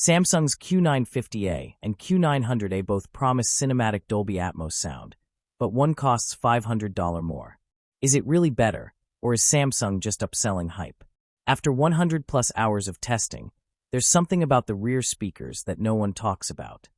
Samsung's Q950A and Q900A both promise cinematic Dolby Atmos sound, but one costs $500 more. Is it really better, or is Samsung just upselling hype? After 100+ hours of testing, there's something about the rear speakers that no one talks about.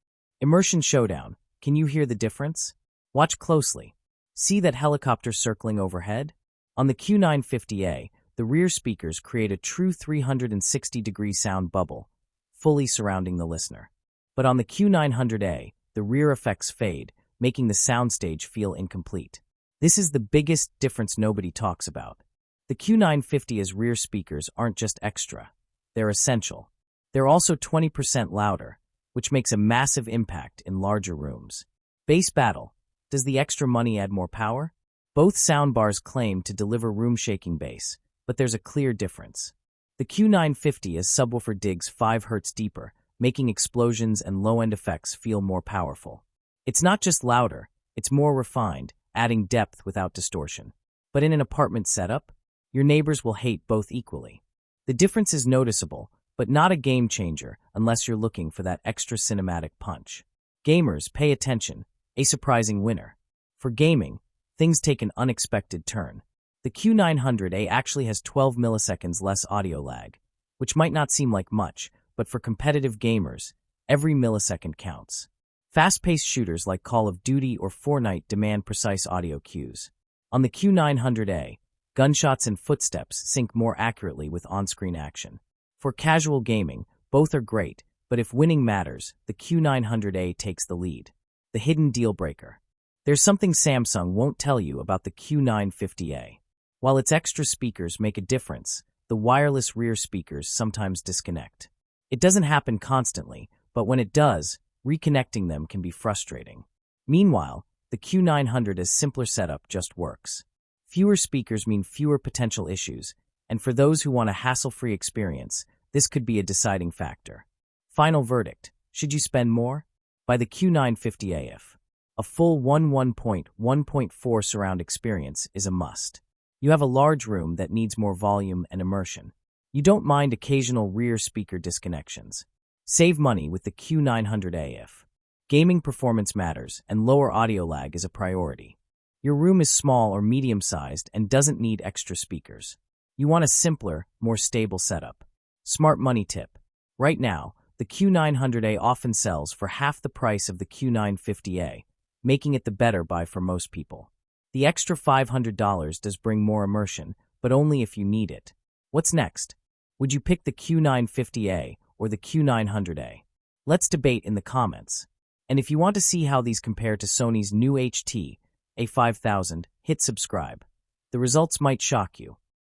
Immersion showdown. Can you hear the difference? Watch closely. See that helicopter circling overhead? On the Q950A, the rear speakers create a true 360-degree sound bubble, fully surrounding the listener. But on the Q900A, the rear effects fade, making the soundstage feel incomplete. This is the biggest difference nobody talks about. The Q950's rear speakers aren't just extra, they're essential. They're also 20% louder, which makes a massive impact in larger rooms. Bass battle. Does the extra money add more power? Both soundbars claim to deliver room-shaking bass, but there's a clear difference. The Q950's subwoofer digs 5 Hz deeper, making explosions and low-end effects feel more powerful. It's not just louder, it's more refined, adding depth without distortion. But in an apartment setup, your neighbors will hate both equally. The difference is noticeable, but not a game changer unless you're looking for that extra cinematic punch. Gamers, pay attention, a surprising winner. For gaming, things take an unexpected turn. The Q900A actually has 12 milliseconds less audio lag, which might not seem like much, but for competitive gamers, every millisecond counts. Fast-paced shooters like Call of Duty or Fortnite demand precise audio cues. On the Q900A, gunshots and footsteps sync more accurately with on-screen action. For casual gaming, both are great, but if winning matters, the Q900A takes the lead. The hidden deal breaker. There's something Samsung won't tell you about the Q950A. While its extra speakers make a difference, the wireless rear speakers sometimes disconnect. It doesn't happen constantly, but when it does, reconnecting them can be frustrating. Meanwhile, the Q900's simpler setup just works. Fewer speakers mean fewer potential issues, and for those who want a hassle-free experience, this could be a deciding factor. Final verdict. Should you spend more? Buy the Q950A if. A full 1.4 surround experience is a must. You have a large room that needs more volume and immersion. You don't mind occasional rear speaker disconnections. Save money with the Q900A if. Gaming performance matters, and lower audio lag is a priority. Your room is small or medium-sized and doesn't need extra speakers. You want a simpler, more stable setup. Smart money tip. Right now, the Q900A often sells for half the price of the Q950A, making it the better buy for most people. The extra $500 does bring more immersion, but only if you need it. What's next? Would you pick the Q950A or the Q900A? Let's debate in the comments. And if you want to see how these compare to Sony's new HT A5000, hit subscribe. The results might shock you.